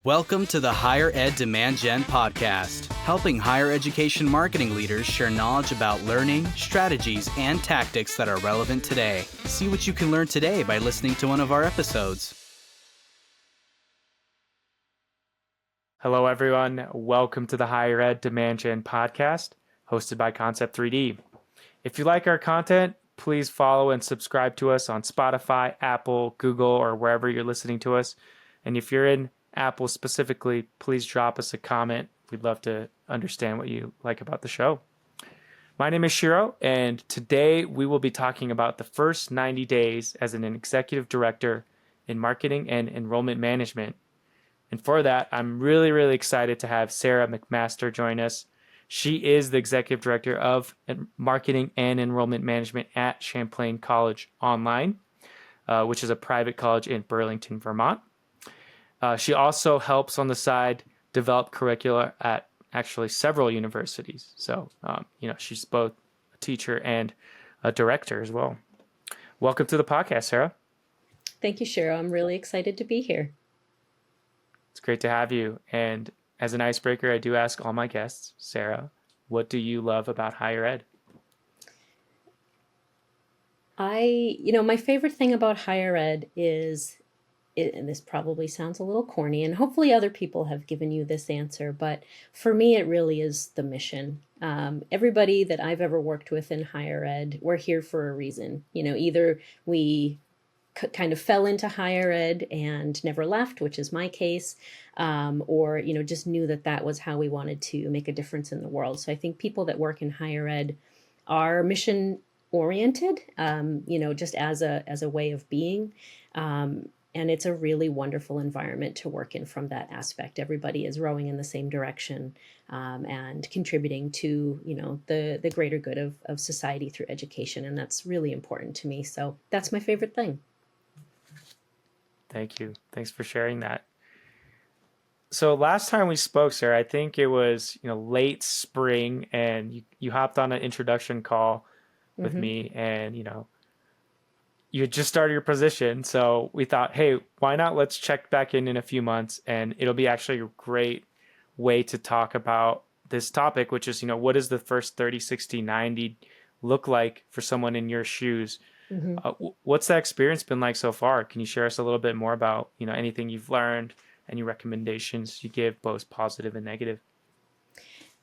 Welcome to the Higher Ed Demand Gen podcast, helping higher education marketing leaders share knowledge about learning, strategies, and tactics that are relevant today. See what you can learn today by listening to one of our episodes. Hello, everyone. Welcome to the Higher Ed Demand Gen podcast, hosted by Concept 3D. If you like our content, please follow and subscribe to us on Spotify, Apple, Google, or wherever you're listening to us. And if you're in Apple specifically, please drop us a comment. We'd love to understand what you like about the show. My name is Shiro, and today we will be talking about the first 90 days as an executive director in marketing and enrollment management. And for that, I'm really excited to have Sarah McMaster join us. She is the executive director of marketing and enrollment management at Champlain College Online, which is a private college in Burlington, Vermont. She also helps on the side develop curricula at actually several universities. So, she's both a teacher and a director as well. Welcome to the podcast, Sarah. Thank you, Shiro. I'm really excited to be here. It's great to have you. And as an icebreaker, I do ask all my guests, Sarah, what do you love about higher ed? My favorite thing about higher ed is, and this probably sounds a little corny, and hopefully other people have given you this answer, but for me, it really is the mission. Everybody that I've ever worked with in higher ed, we're here for a reason. Either we kind of fell into higher ed and never left, which is my case, or just knew that was how we wanted to make a difference in the world. So I think people that work in higher ed are mission oriented, just as a way of being. And it's a really wonderful environment to work in from that aspect. Everybody is rowing in the same direction and contributing to, the greater good of society through education. And that's really important to me. So that's my favorite thing. Thank you. Thanks for sharing that. So last time we spoke, Sarah, I think it was, late spring, and you hopped on an introduction call with me, and, you had just started your position. So we thought, hey, why not? Let's check back in a few months, and it'll be actually a great way to talk about this topic, which is, what does the first 30, 60, 90 look like for someone in your shoes? What's that experience been like so far? Can you share us a little bit more about, anything you've learned, any recommendations you give, both positive and negative?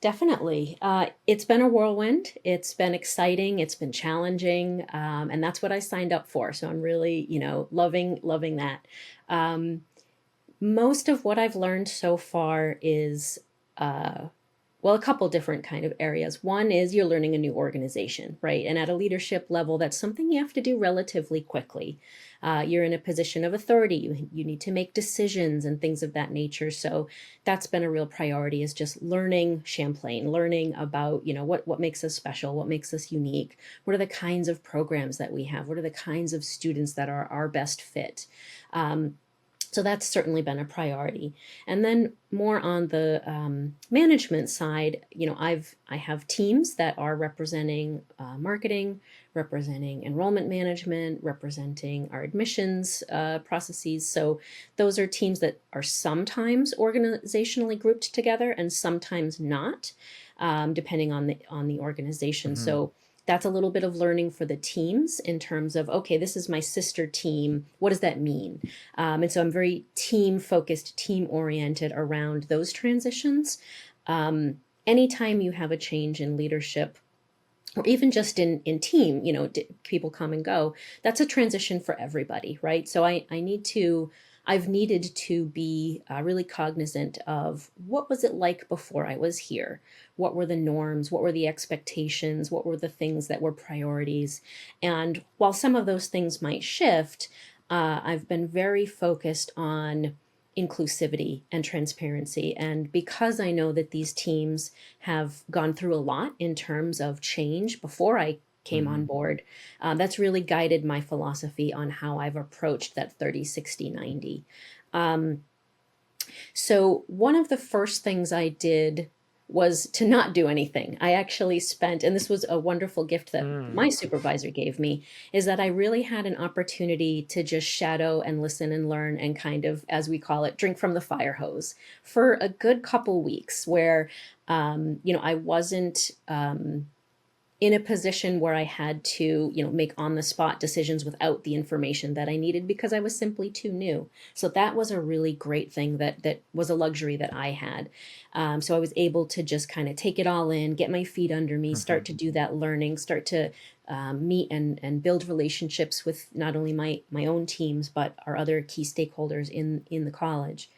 Definitely. It's been a whirlwind. It's been exciting. It's been challenging. And that's what I signed up for. So I'm really, loving that. Most of what I've learned so far is, a couple different kind of areas. One is you're learning a new organization, right? And at a leadership level, that's something you have to do relatively quickly. You're in a position of authority. You need to make decisions and things of that nature. So that's been a real priority, is just learning Champlain, learning about, what makes us special, what makes us unique, what are the kinds of programs that we have, what are the kinds of students that are our best fit. So that's certainly been a priority. And then more on the management side, I have teams that are representing marketing, representing enrollment management, representing our admissions processes. So those are teams that are sometimes organizationally grouped together and sometimes not, depending on the organization. So that's a little bit of learning for the teams in terms of, okay, this is my sister team. What does that mean? And so I'm very team focused, team oriented around those transitions. Anytime you have a change in leadership, or even just in team, people come and go, that's a transition for everybody, right? So I've needed to be really cognizant of what was it like before I was here? What were the norms? What were the expectations? What were the things that were priorities? And while some of those things might shift, I've been very focused on inclusivity and transparency. And because I know that these teams have gone through a lot in terms of change before I came on board, that's really guided my philosophy on how I've approached that 30, 60, 90. So one of the first things I did was to not do anything. I actually spent, and this was a wonderful gift that Mm. my supervisor gave me, is that I really had an opportunity to just shadow and listen and learn and kind of, as we call it, drink from the fire hose for a good couple weeks where, I wasn't, in a position where I had to, make on the spot decisions without the information that I needed because I was simply too new. So that was a really great thing that was a luxury that I had. So I was able to just kind of take it all in, get my feet under me, start Mhm. to do that learning, start to meet and build relationships with not only my own teams but our other key stakeholders in the college.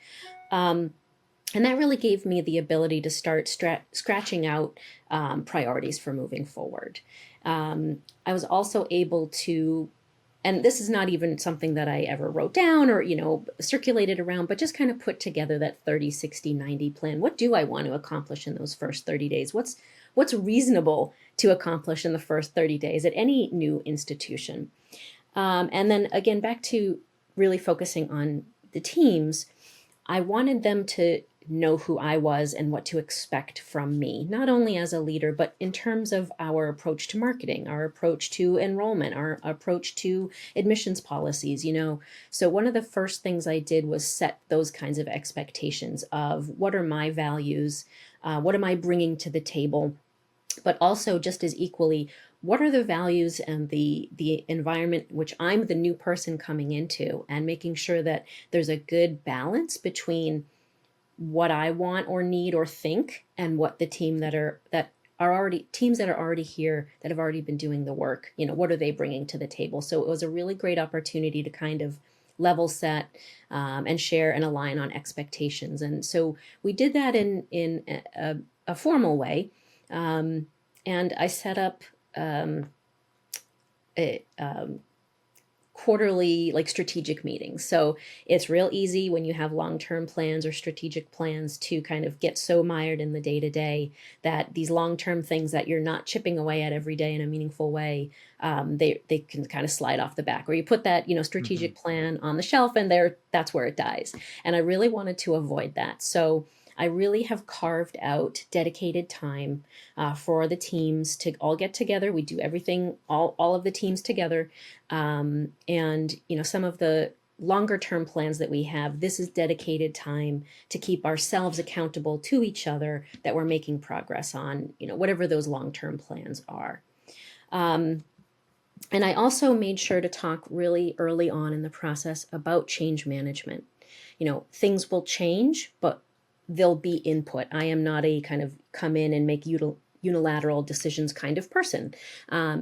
Um, and that really gave me the ability to start scratching out priorities for moving forward. I was also able to, and this is not even something that I ever wrote down or, circulated around, but just kind of put together that 30, 60, 90 plan. What do I want to accomplish in those first 30 days? What's reasonable to accomplish in the first 30 days at any new institution? And then again, back to really focusing on the teams, I wanted them to know who I was and what to expect from me, not only as a leader, but in terms of our approach to marketing, our approach to enrollment, our approach to admissions policies. So, one of the first things I did was set those kinds of expectations of what are my values, what am I bringing to the table, but also just as equally, what are the values and the environment which I'm the new person coming into, and making sure that there's a good balance between what I want or need or think and what the team that are already teams that are already here that have already been doing the work, what are they bringing to the table? So it was a really great opportunity to kind of level set, and share and align on expectations. And so we did that in a formal way. um, and I set up a, quarterly, like, strategic meetings. So it's real easy when you have long-term plans or strategic plans to kind of get so mired in the day-to-day that these long-term things that you're not chipping away at every day in a meaningful way, they can kind of slide off the back, or you put that Mhm. strategic plan on the shelf and that's where it dies. And I really wanted to avoid that. So I really have carved out dedicated time for the teams to all get together. We do everything, all of the teams together. And some of the longer term plans that we have, this is dedicated time to keep ourselves accountable to each other that we're making progress on, whatever those long term plans are. Um, and I also made sure to talk really early on in the process about change management. Things will change, but there'll be input. I am not a kind of come in and make unilateral decisions kind of person.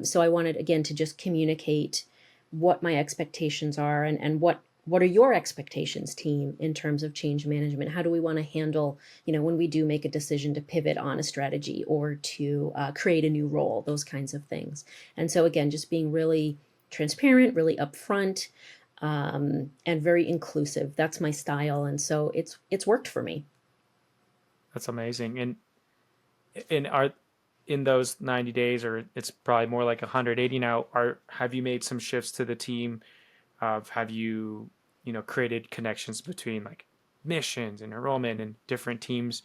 So I wanted, again, to just communicate what my expectations are, and what are your expectations, team, in terms of change management. How do we want to handle, when we do make a decision to pivot on a strategy or to create a new role, those kinds of things. And so, again, just being really transparent, really upfront, and very inclusive. That's my style, and so it's worked for me. That's amazing. And are in those 90 days, or it's probably more like 180 now, are have you made some shifts to the team? Have you, created connections between like missions and enrollment and different teams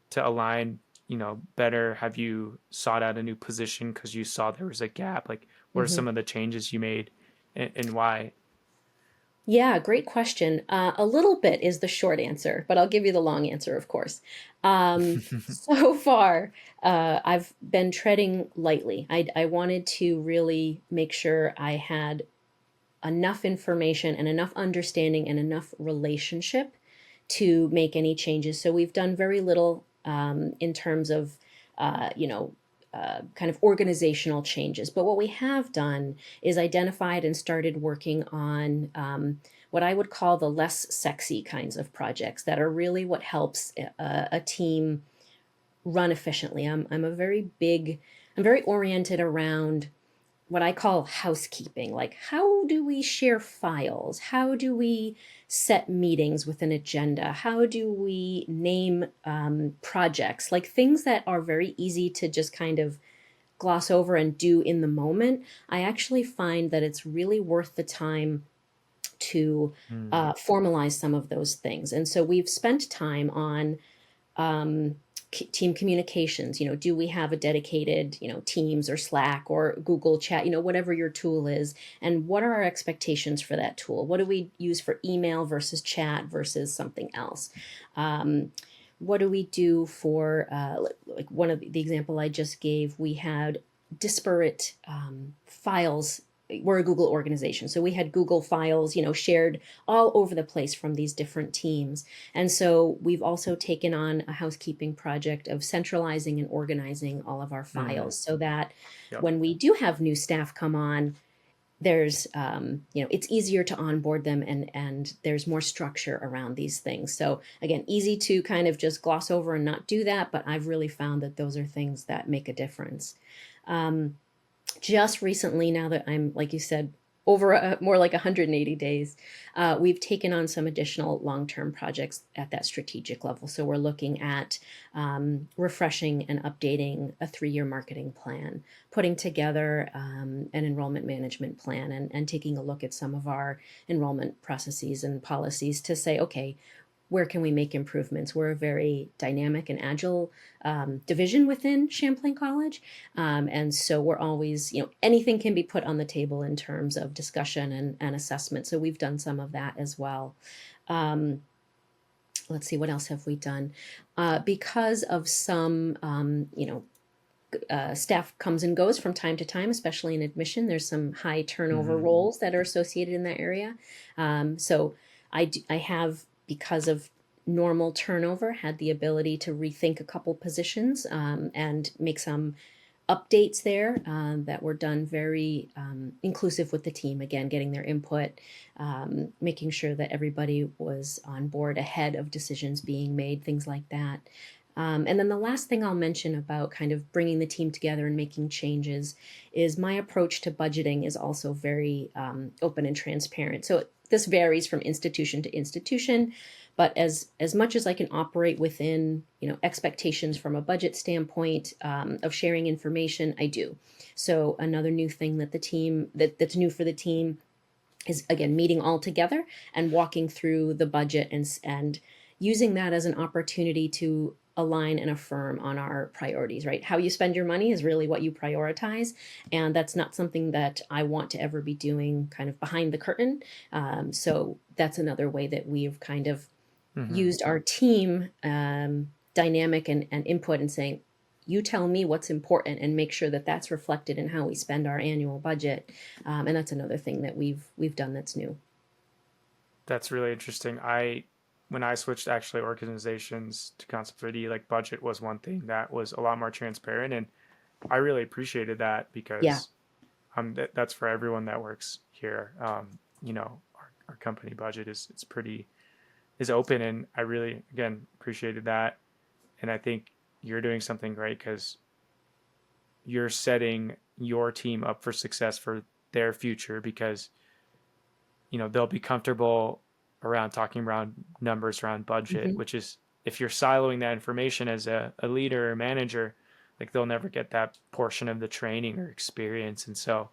to align, better? Have you sought out a new position because you saw there was a gap? Like, what are Mhm. some of the changes you made, and why? Yeah, great question. A little bit is the short answer, but I'll give you the long answer, of course. So far, I've been treading lightly. I wanted to really make sure I had enough information and enough understanding and enough relationship to make any changes. So we've done very little in terms of, kind of organizational changes. But what we have done is identified and started working on what I would call the less sexy kinds of projects that are really what helps a team run efficiently. I'm very oriented around what I call housekeeping. Like, how do we share files? How do we set meetings with an agenda? How do we name projects? Like, things that are very easy to just kind of gloss over and do in the moment. I actually find that it's really worth the time to Mm. formalize some of those things. And so we've spent time on team communications. Do we have a dedicated, Teams or Slack or Google Chat, whatever your tool is, and what are our expectations for that tool? What do we use for email versus chat versus something else? What do we do for, like one of the example I just gave, we had disparate files. We're a Google organization, so we had Google files, shared all over the place from these different teams. And so we've also taken on a housekeeping project of centralizing and organizing all of our files so that Yep. when we do have new staff come on, there's it's easier to onboard them, and there's more structure around these things. So again, easy to kind of just gloss over and not do that, but I've really found that those are things that make a difference. Just recently, now that I'm, like you said, over more like 180 days, we've taken on some additional long-term projects at that strategic level. So we're looking at refreshing and updating a 3-year marketing plan, putting together an enrollment management plan, and taking a look at some of our enrollment processes and policies to say, okay, where can we make improvements? We're a very dynamic and agile division within Champlain College. And so we're always, anything can be put on the table in terms of discussion and assessment. So we've done some of that as well. Let's see, what else have we done? Because of some, staff comes and goes from time to time, especially in admission. There's some high turnover roles that are associated in that area. So I have, because of normal turnover, had the ability to rethink a couple positions and make some updates there that were done very inclusive with the team. Again, getting their input, making sure that everybody was on board ahead of decisions being made, things like that. And then the last thing I'll mention about kind of bringing the team together and making changes is my approach to budgeting is also very open and transparent. So this varies from institution to institution, but as much as I can operate within, expectations from a budget standpoint of sharing information, I do. So another new thing that the team that's new for the team is, again, meeting all together and walking through the budget and using that as an opportunity to align and affirm on our priorities, right? How you spend your money is really what you prioritize. And that's not something that I want to ever be doing kind of behind the curtain. So that's another way that we've kind of used our team dynamic and input and saying, you tell me what's important and make sure that that's reflected in how we spend our annual budget. And that's another thing that we've done that's new. That's really interesting. When I switched actually organizations to Concept 3D, like budget was one thing that was a lot more transparent, and I really appreciated that because that's for everyone that works here. Our company budget is open, and I really, again, appreciated that. And I think you're doing something great because you're setting your team up for success for their future, because they'll be comfortable around talking around numbers, around budget, which is, if you're siloing that information as a leader or manager, like they'll never get that portion of the training or experience. And so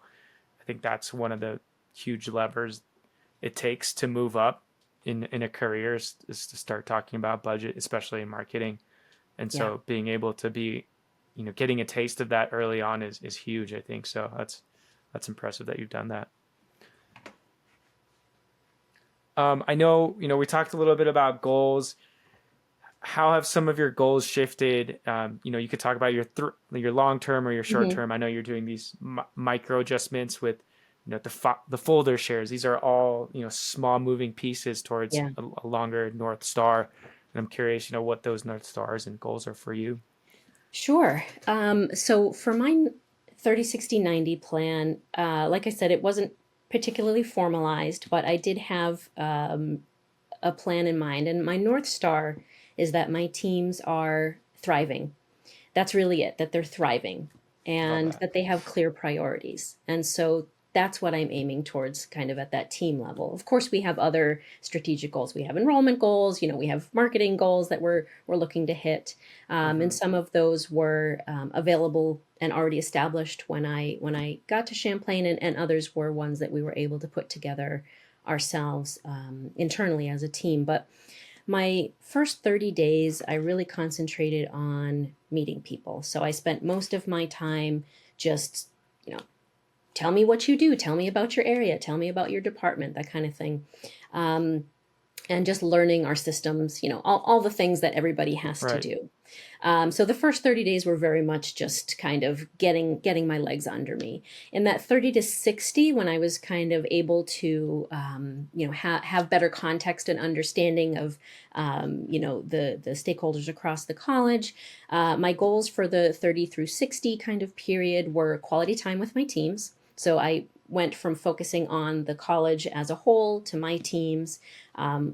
I think that's one of the huge levers it takes to move up in a career is to start talking about budget, especially in marketing. And so being able to be, getting a taste of that early on is huge, I think. So that's impressive that you've done that. I know, we talked a little bit about goals. How have some of your goals shifted? You could talk about your long-term or your short-term. I know you're doing these micro adjustments with, the folder shares. These are all, small moving pieces towards a longer North Star. And I'm curious, what those North Stars and goals are for you. Sure. So for my 30, 60, 90 plan, like I said, it wasn't particularly formalized, but I did have a plan in mind. And my North Star is that my teams are thriving. That's really it, that they're thriving and that they have clear priorities. And so that's what I'm aiming towards kind of at that team level. Of course, we have other strategic goals. We have enrollment goals, we have marketing goals that we're looking to hit. And some of those were available and already established when I got to Champlain, and others were ones that we were able to put together ourselves internally as a team. But My first 30 days, I really concentrated on meeting people. So I spent most of my time just, you know, tell me what you do, tell me about your area, tell me about your department, that kind of thing. Um, and just learning our systems, all the things that everybody has to Right. do. So the first 30 days were very much just kind of getting my legs under me. In that 30 to 60, when I was kind of able to, have better context and understanding of, the stakeholders across the college, my goals for the 30 through 60 kind of period were quality time with my teams. So I went from focusing on the college as a whole to my teams,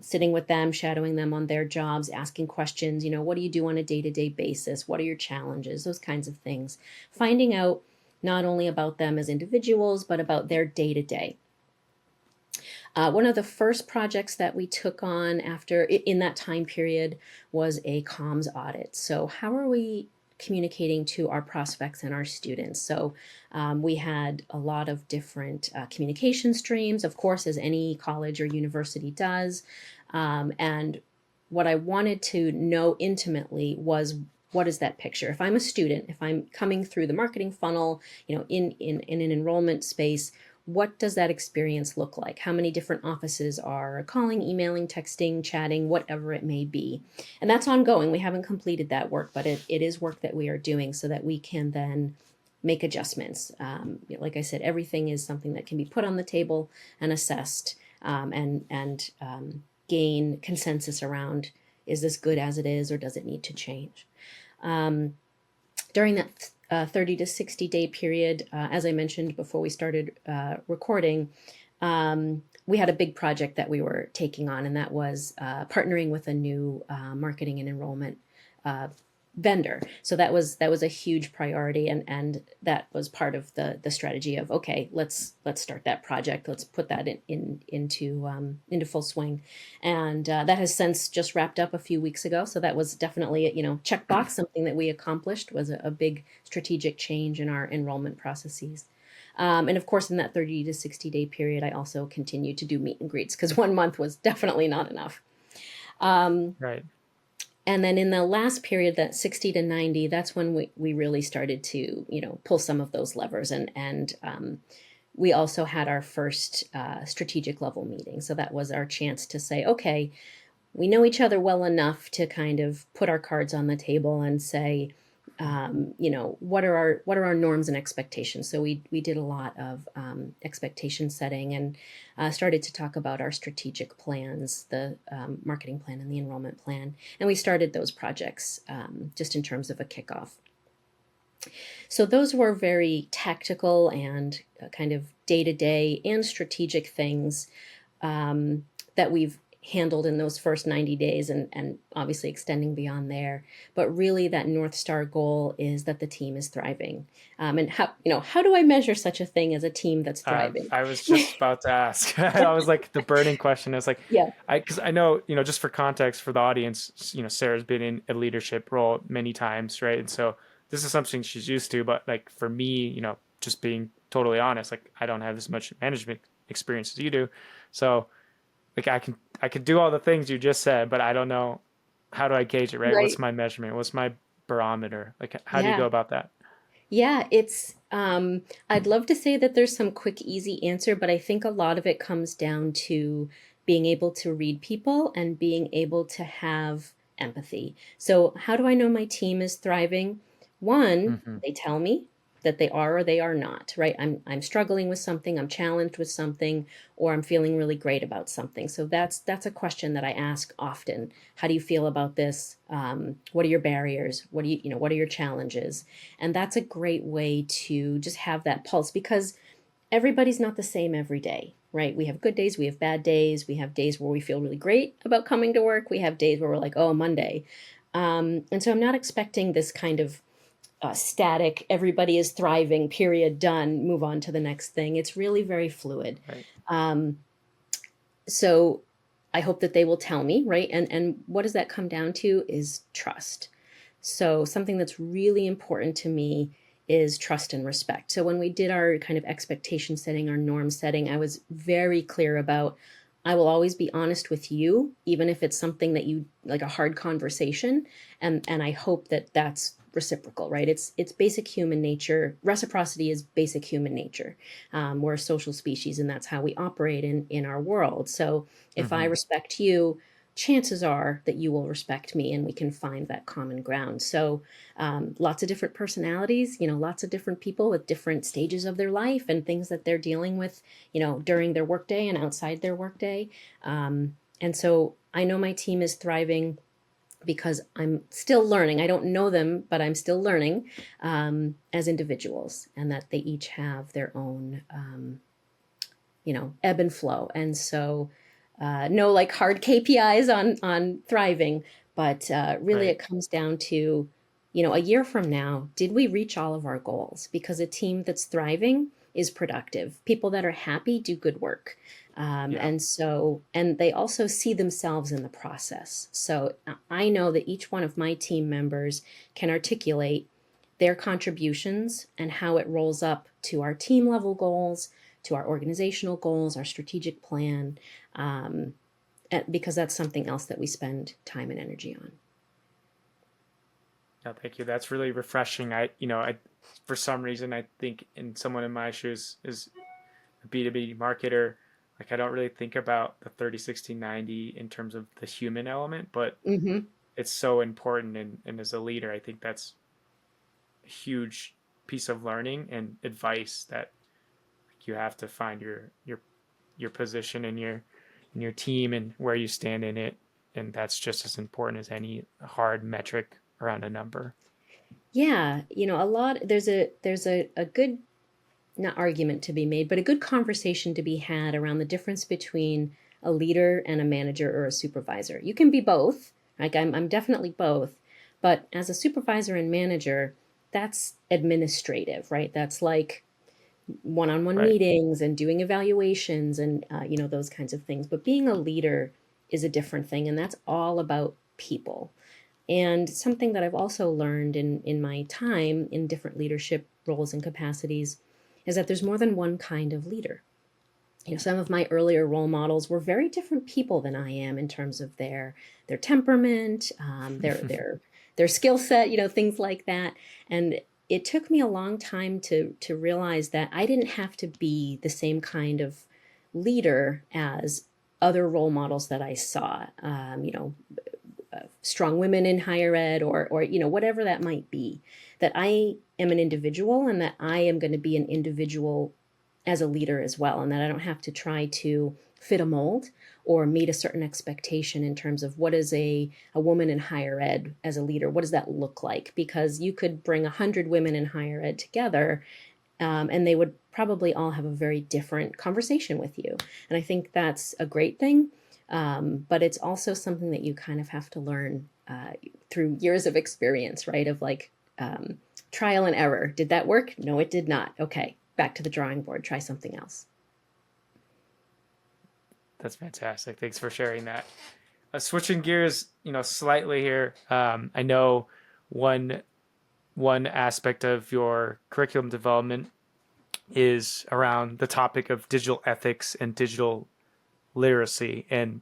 sitting with them, shadowing them on their jobs, asking questions, what do you do on a day-to-day basis? What are your challenges? Those kinds of things. Finding out not only about them as individuals, but about their day-to-day. One of the first projects that we took on in that time period was a comms audit. So how are we communicating to our prospects and our students? So we had a lot of different communication streams, of course, as any college or university does. And what I wanted to know intimately was, what is that picture? If I'm a student, if I'm coming through the marketing funnel, in an enrollment space, what does that experience look like? How many different offices are calling, emailing, texting, chatting, whatever it may be? And that's ongoing. We haven't completed that work, but it is work that we are doing so that we can then make adjustments. Like I said, everything is something that can be put on the table and assessed, and gain consensus around, is this good as it is, or does it need to change? During that 30 to 60 day period, as I mentioned before we started recording, we had a big project that we were taking on, and that was partnering with a new marketing and enrollment vendor. So that was a huge priority, and that was part of the strategy of, okay, let's start that project, let's put that into full swing, and that has since just wrapped up a few weeks ago. So that was definitely checkbox, something that we accomplished, was a big strategic change in our enrollment processes. And of course, in that 30 to 60 day period, I also continued to do meet and greets, because 1 month was definitely not enough. Right. And then in the last period, that 60 to 90, that's when we really started to, pull some of those levers. And we also had our first strategic level meeting. So that was our chance to say, okay, we know each other well enough to kind of put our cards on the table and say, what are our norms and expectations? So we did a lot of expectation setting, and started to talk about our strategic plans, the marketing plan and the enrollment plan. And we started those projects just in terms of a kickoff. So those were very tactical and kind of day-to-day and strategic things that we've handled in those first 90 days, and obviously extending beyond there. But really, that North Star goal is that the team is thriving. And how do I measure such a thing as a team that's thriving? I was just about to ask. I was like, the burning question is like, Yeah. because I know, just for context for the audience, Sarah's been in a leadership role many times, right? And so this is something she's used to. But like for me, just being totally honest, like I don't have as much management experience as you do. So like I could do all the things you just said, but I don't know, how do I gauge it, right? Right. What's my measurement? What's my barometer? Like how do you Yeah. go about that? Yeah, it's I'd love to say that there's some quick, easy answer, but I think a lot of it comes down to being able to read people and being able to have empathy. So how do I know my team is thriving? One, Mm-hmm. they tell me that they are or they are not, right? I'm struggling with something, I'm challenged with something, or I'm feeling really great about something. So that's a question that I ask often. How do you feel about this? What are your barriers? What are your challenges? And that's a great way to just have that pulse, because everybody's not the same every day, right? We have good days, we have bad days, we have days where we feel really great about coming to work, we have days where we're like, oh, Monday. And so I'm not expecting this kind of static, everybody is thriving, period, done, move on to the next thing. It's really very fluid. Right. So I hope that they will tell me, right? And what does that come down to is trust. So something that's really important to me is trust and respect. So when we did our kind of expectation setting, our norm setting, I was very clear about, I will always be honest with you, even if it's something that you like a hard conversation. And I hope that that's reciprocal, right? It's basic human nature. Reciprocity is basic human nature. We're a social species, and that's how we operate in our world. So if I Hmm. respect you, chances are that you will respect me, and we can find that common ground. So lots of different personalities, lots of different people with different stages of their life and things that they're dealing with, during their workday and outside their workday. And so I know my team is thriving because I'm still learning. I don't know them, but I'm still learning as individuals, and that they each have their own, ebb and flow. And so, no like hard KPIs on thriving, but really Right. it comes down to, a year from now, did we reach all of our goals? Because a team that's thriving is productive. People that are happy do good work. Yeah. And they also see themselves in the process. So I know that each one of my team members can articulate their contributions and how it rolls up to our team level goals, to our organizational goals, our strategic plan, because that's something else that we spend time and energy on. No, thank you. That's really refreshing. I for some reason, I think in someone in my shoes is a B2B marketer. Like I don't really think about the 30-60-90 in terms of the human element, but Mm-hmm. it's so important. And as a leader, I think that's a huge piece of learning and advice that you have to find your position in your team and where you stand in it. And that's just as important as any hard metric around a number. Yeah, there's a good, not argument to be made, but a good conversation to be had around the difference between a leader and a manager or a supervisor. You can be both. Like I'm definitely both, but as a supervisor and manager, that's administrative, right? That's like one-on-one Right. meetings and doing evaluations and those kinds of things. But being a leader is a different thing, and that's all about people. And something that I've also learned in my time in different leadership roles and capacities is that there's more than one kind of leader. Some of my earlier role models were very different people than I am in terms of their temperament, their skill set, things like that. And it took me a long time to realize that I didn't have to be the same kind of leader as other role models that I saw. Strong women in higher ed, or whatever that might be. That I am an individual, and that I am going to be an individual as a leader as well, and that I don't have to try to fit a mold or meet a certain expectation in terms of what is a woman in higher ed as a leader. What does that look like? Because you could bring 100 women in higher ed together, and they would probably all have a very different conversation with you. And I think that's a great thing. But it's also something that you kind of have to learn through years of experience, right? Of like trial and error. Did that work? No, it did not. Okay, back to the drawing board. Try something else. That's fantastic. Thanks for sharing that. Switching gears, slightly here. I know one one aspect of your curriculum development is around the topic of digital ethics and digital literacy. And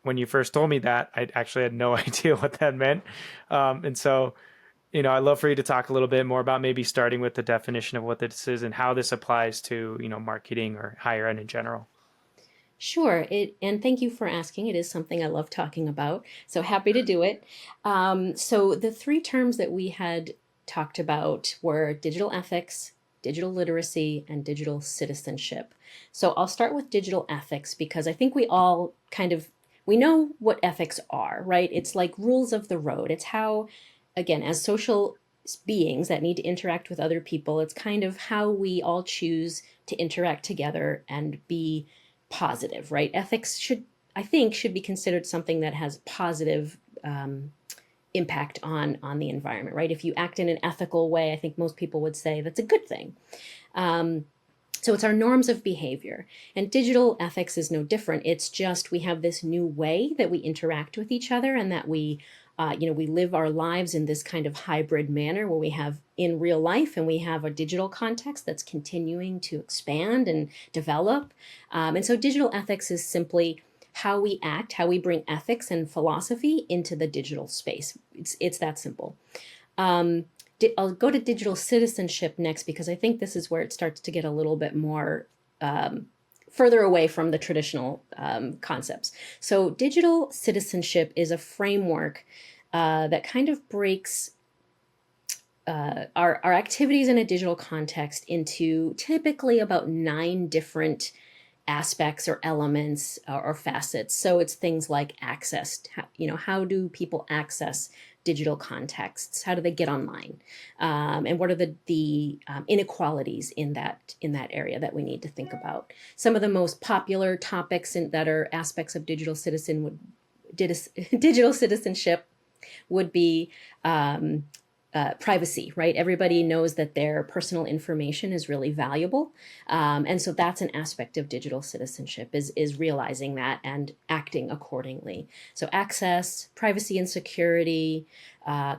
when you first told me that, I actually had no idea what that meant. And so, I'd love for you to talk a little bit more about maybe starting with the definition of what this is and how this applies to, marketing or higher ed in general. Sure. And thank you for asking. It is something I love talking about. So happy to do it. So the three terms that we had talked about were digital ethics, digital literacy, and digital citizenship. So I'll start with digital ethics because I think we all we know what ethics are, right? It's like rules of the road. It's how, again, as social beings that need to interact with other people, it's kind of how we all choose to interact together and be positive, right? Ethics I think, should be considered something that has positive impact on the environment, right? If you act in an ethical way, I think most people would say that's a good thing. So it's our norms of behavior. And digital ethics is no different. It's just we have this new way that we interact with each other and that we we live our lives in this kind of hybrid manner where we have in real life and we have a digital context that's continuing to expand and develop. And so digital ethics is simply how we act, how we bring ethics and philosophy into the digital space. It's that simple. I'll go to digital citizenship next because I think this is where it starts to get a little bit more further away from the traditional concepts. So digital citizenship is a framework that kind of breaks our activities in a digital context into typically about 9 different aspects or elements or facets. So it's things like access. How do people access digital contexts? How do they get online? And what are the inequalities in that area that we need to think about? Some of the most popular topics that are aspects of digital citizenship would be privacy, right? Everybody knows that their personal information is really valuable. And so that's an aspect of digital citizenship is realizing that and acting accordingly. So access, privacy and security,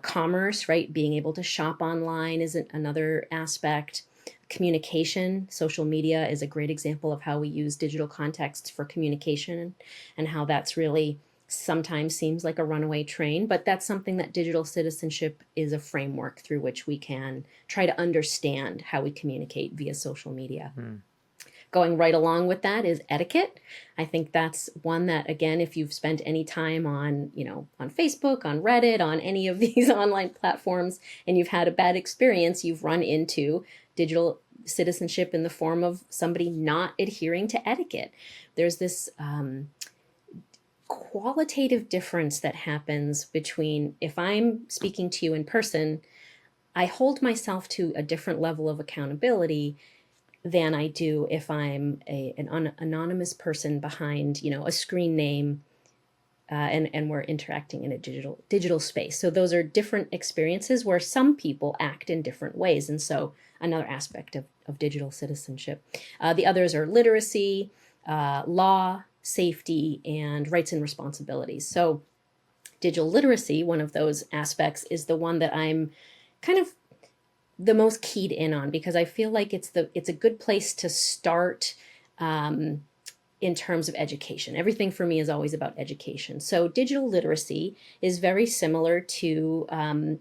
commerce, right? Being able to shop online is another aspect. Communication, social media is a great example of how we use digital contexts for communication and how that's really sometimes seems like a runaway train, but that's something that digital citizenship is a framework through which we can try to understand how we communicate via social media. Going right along with that is etiquette. I think that's one that, again, if you've spent any time on Facebook, on Reddit, on any of these online platforms, and you've had a bad experience, you've run into digital citizenship in the form of somebody not adhering to etiquette. There's this qualitative difference that happens between if I'm speaking to you in person, I hold myself to a different level of accountability than I do if I'm an anonymous person behind, a screen name, and we're interacting in a digital space. So those are different experiences where some people act in different ways, and so another aspect of digital citizenship. The others are literacy, law, safety, and rights and responsibilities. So digital literacy, one of those aspects, is the one that I'm kind of the most keyed in on because I feel like it's a good place to start in terms of education. Everything for me is always about education. So digital literacy is very similar to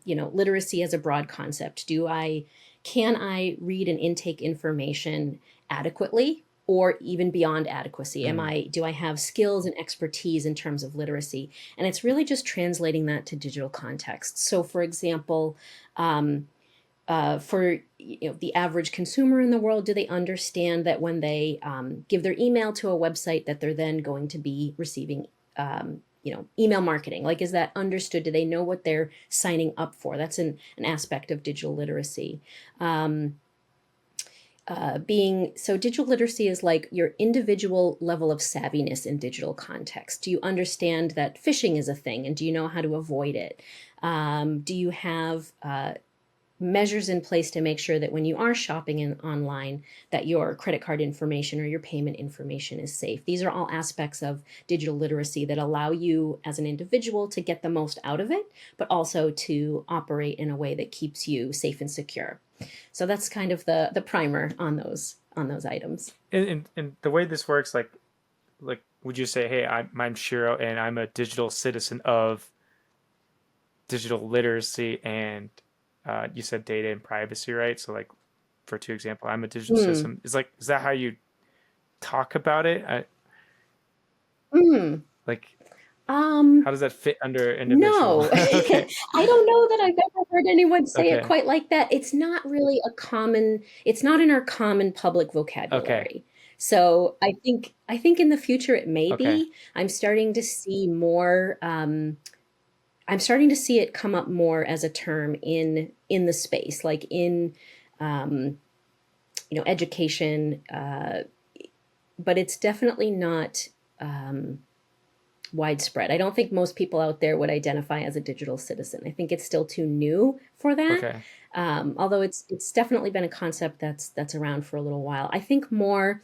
literacy as a broad concept. Can I read and intake information adequately? Or even beyond adequacy? Do I have skills and expertise in terms of literacy? And it's really just translating that to digital context. So for example, for the average consumer in the world, do they understand that when they give their email to a website that they're then going to be receiving email marketing? Like, is that understood? Do they know what they're signing up for? That's an aspect of digital literacy. So digital literacy is like your individual level of savviness in digital context. Do you understand that phishing is a thing and do you know how to avoid it? Do you have measures in place to make sure that when you are shopping online that your credit card information or your payment information is safe? These are all aspects of digital literacy that allow you as an individual to get the most out of it, but also to operate in a way that keeps you safe and secure. So that's kind of the primer on those items. And the way this works, like would you say, hey, I'm Shiro and I'm a digital citizen of digital literacy and you said data and privacy, right? So like for 2 example, I'm a digital citizen. Is that how you talk about it? How does that fit under individual? No, Okay. I don't know that I've ever heard anyone say it Okay. quite like that. It's not really it's not in our common public vocabulary. Okay. So I think in the future it may Okay. be. I'm starting to see more, I'm starting to see it come up more as a term in the space, like in, education, but it's definitely not, widespread. I don't think most people out there would identify as a digital citizen. I think it's still too new for that. Okay. Although it's definitely been a concept that's around for a little while. I think more.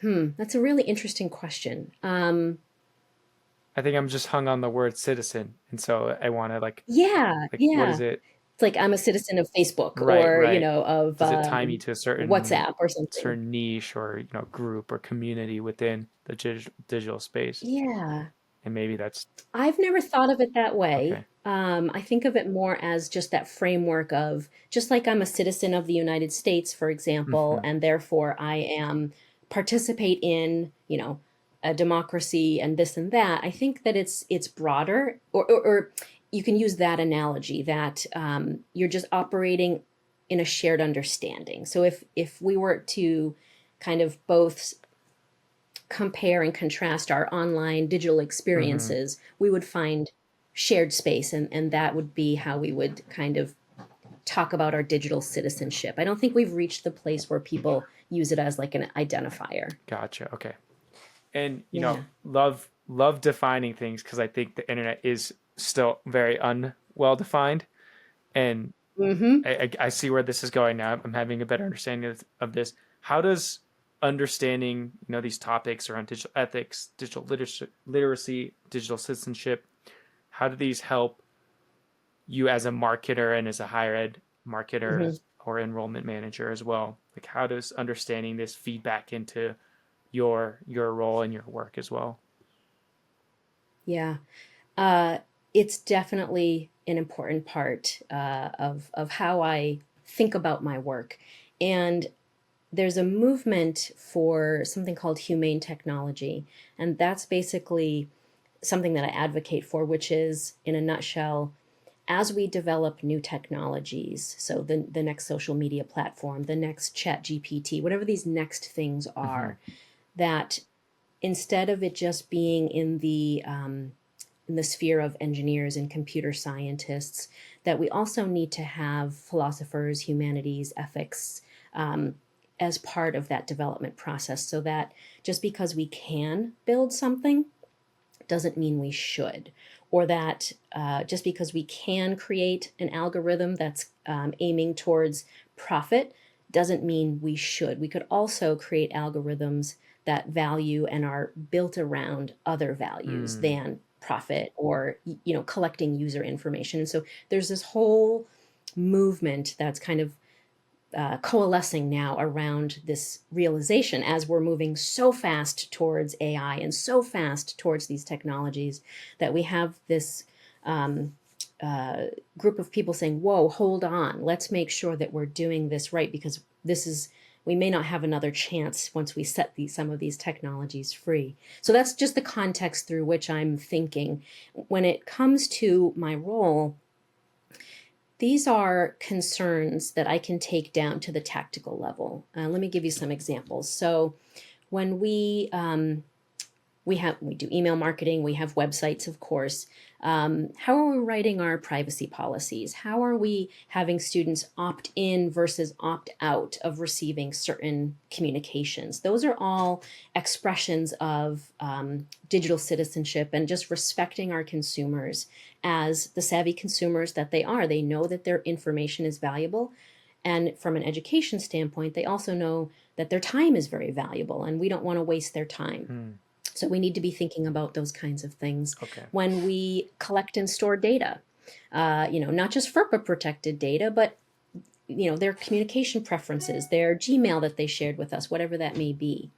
That's a really interesting question. I think I'm just hung on the word citizen, and so I want to Yeah, what is yeah. it? It's like I'm a citizen of Facebook Right, or, right. of Does it tie me to a WhatsApp or something. certain niche or group or community within the digital space? Yeah. And maybe that's I've never thought of it that way. okay. I think of it more as just that framework of just like I'm a citizen of the United States, for example, Hmm. and therefore I am participate in, a democracy and this and that. I think that it's broader, or you can use that analogy that you're just operating in a shared understanding. So if we were to kind of both compare and contrast our online digital Hmm. experiences, we would find shared space, and that would be how we would kind of talk about our digital citizenship. I don't think we've reached the place where people use it as like an identifier. Gotcha. Okay. And Yeah. love defining things because I think the internet is still very unwell defined, and Mm-hmm. I see where this is going now. I'm having a better understanding of this. How does understanding these topics around digital ethics, digital literacy, digital citizenship, how do these help you as a marketer and as a higher ed marketer Mm-hmm. or enrollment manager as well? Like how does understanding this feedback into your role and your work as well? Yeah. Uh, it's definitely an important part of how I think about my work. And there's a movement for something called humane technology. And that's basically something that I advocate for, which is, in a nutshell, as we develop new technologies, so the next social media platform, the next chat GPT, whatever these next things Hmm. are, that instead of it just being in the sphere of engineers and computer scientists, that we also need to have philosophers, humanities, ethics, um, as part of that development process, so that just because we can build something doesn't mean we should, or that just because we can create an algorithm that's aiming towards profit doesn't mean we should. We could also create algorithms that value and are built around other values Mm. than profit or collecting user information. And so there's this whole movement that's kind of coalescing now around this realization as we're moving so fast towards AI and so fast towards these technologies, that we have this um, uh, group of people saying, whoa, hold on, let's make sure that we're doing this right, because we may not have another chance once we set some of these technologies free. So that's just the context through which I'm thinking. When it comes to my role, these are concerns that I can take down to the tactical level. Let me give you some examples. So when we do email marketing, we have websites, of course. How are we writing our privacy policies? How are we having students opt in versus opt out of receiving certain communications? Those are all expressions of digital citizenship and just respecting our consumers as the savvy consumers that they are. They know that their information is valuable. And from an education standpoint, they also know that their time is very valuable and we don't want to waste their time. Mm. So we need to be thinking about those kinds of things Okay. when we collect and store data. Not just FERPA protected data, but their communication preferences, their Gmail that they shared with us, whatever that may be.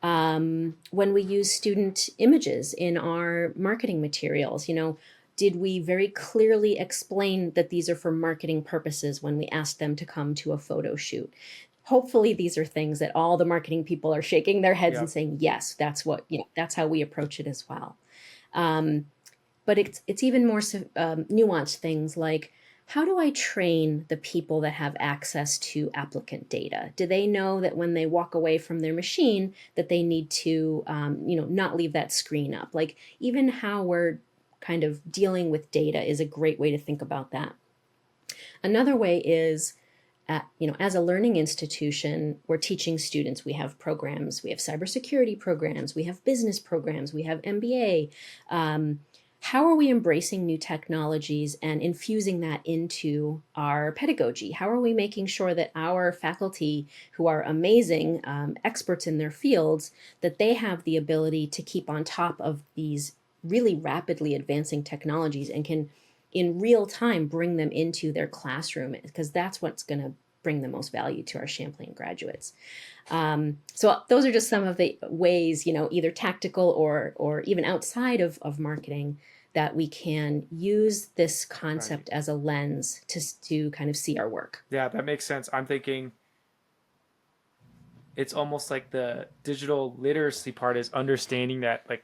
When we use student images in our marketing materials, did we very clearly explain that these are for marketing purposes when we asked them to come to a photo shoot? Hopefully these are things that all the marketing people are shaking their heads and Yep. saying, yes, that's how we approach it as well. Um, but it's even more nuanced things like, how do I train the people that have access to applicant data? Do they know that when they walk away from their machine that they need to not leave that screen up? Like, even how we're kind of dealing with data is a great way to think about that. Another way is, as a learning institution, we're teaching students. We have programs, we have cybersecurity programs, we have business programs, we have MBA. How are we embracing new technologies and infusing that into our pedagogy? How are we making sure that our faculty, who are amazing experts in their fields, that they have the ability to keep on top of these really rapidly advancing technologies and can in real time bring them into their classroom, because that's what's going to bring the most value to our Champlain graduates. So those are just some of the ways, either tactical or even outside of marketing, that we can use this concept as a lens to kind of see our work. Yeah, that makes sense. I'm thinking it's almost like the digital literacy part is understanding that like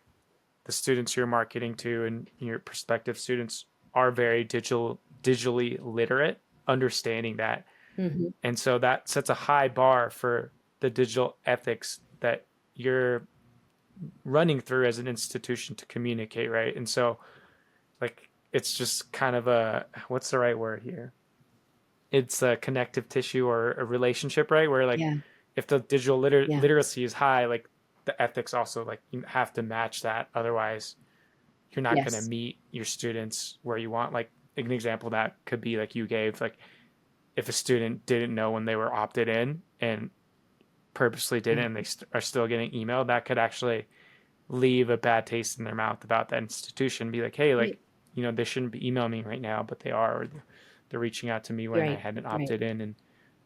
the students you're marketing to and your prospective students are very digitally literate, understanding that. Mm-hmm. And so that sets a high bar for the digital ethics that you're running through as an institution to communicate, right? And so like it's just kind of what's the right word here? It's a connective tissue or a relationship, right? Where like Yeah. if the digital Yeah. literacy is high, like the ethics also like you have to match that. Otherwise, you're not going to Yes. meet your students where you want. Like an example that could be like you gave, like if a student didn't know when they were opted in and purposely didn't, and they are still getting emailed, that could actually leave a bad taste in their mouth about that institution. Be like, hey, like, Right. they shouldn't be emailing me right now, but they are, or they're reaching out to me when I Right. hadn't Right. opted in. And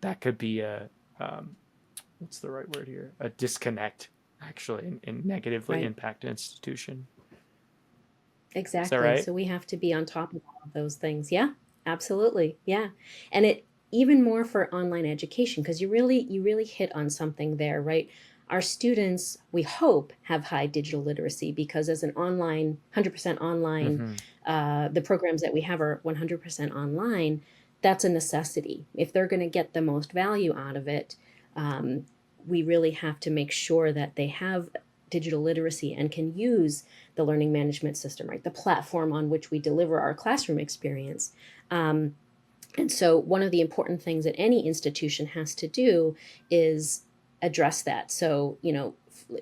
that could be what's the right word here? A disconnect actually, and negatively Right. impact an institution. Exactly. Is that right? So we have to be on top of all of those things. Yeah, absolutely. Yeah. And it even more for online education, because you really hit on something there, right? Our students, we hope, have high digital literacy, because as an 100% online, the programs that we have are 100% online. That's a necessity. If they're going to get the most value out of it, we really have to make sure that they have digital literacy and can use the learning management system, right? The platform on which we deliver our classroom experience. And so one of the important things that any institution has to do is address that. So,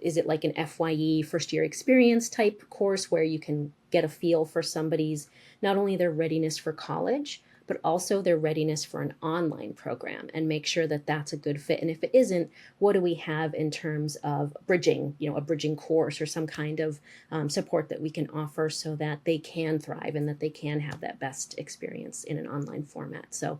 is it like an FYE, first year experience type course, where you can get a feel for somebody's, not only their readiness for college, but also their readiness for an online program, and make sure that that's a good fit. And if it isn't, what do we have in terms of bridging, a bridging course or some kind of support that we can offer so that they can thrive and that they can have that best experience in an online format. So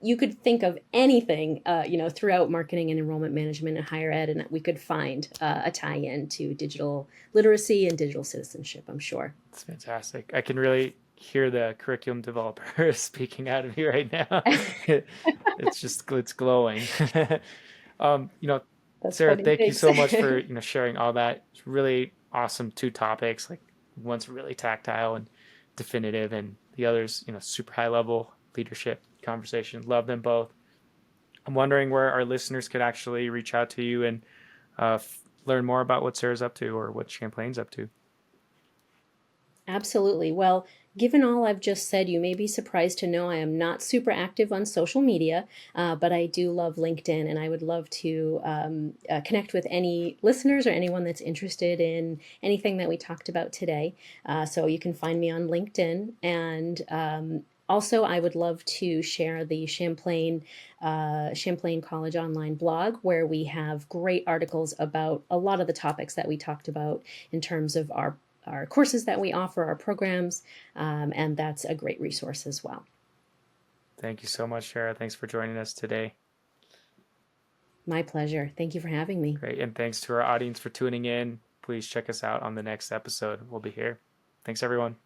you could think of anything, throughout marketing and enrollment management and higher ed, and we could find a tie-in to digital literacy and digital citizenship, I'm sure. It's fantastic. I can really hear the curriculum developer speaking out of me right now. It's glowing. That's Sarah, funny. thank you Thanks. so much for sharing all that. It's really awesome. Two topics, like one's really tactile and definitive, and the other's super high level leadership conversation. Love them both. I'm wondering where our listeners could actually reach out to you and learn more about what Sarah's up to or what Champlain's up to. Absolutely. Well, given all I've just said, you may be surprised to know I am not super active on social media, but I do love LinkedIn, and I would love to connect with any listeners or anyone that's interested in anything that we talked about today. So you can find me on LinkedIn, and also, I would love to share the Champlain College online blog, where we have great articles about a lot of the topics that we talked about in terms of our courses that we offer, our programs, and that's a great resource as well. Thank you so much, Sarah. Thanks for joining us today. My pleasure. Thank you for having me. Great, and thanks to our audience for tuning in. Please check us out on the next episode. We'll be here. Thanks, everyone.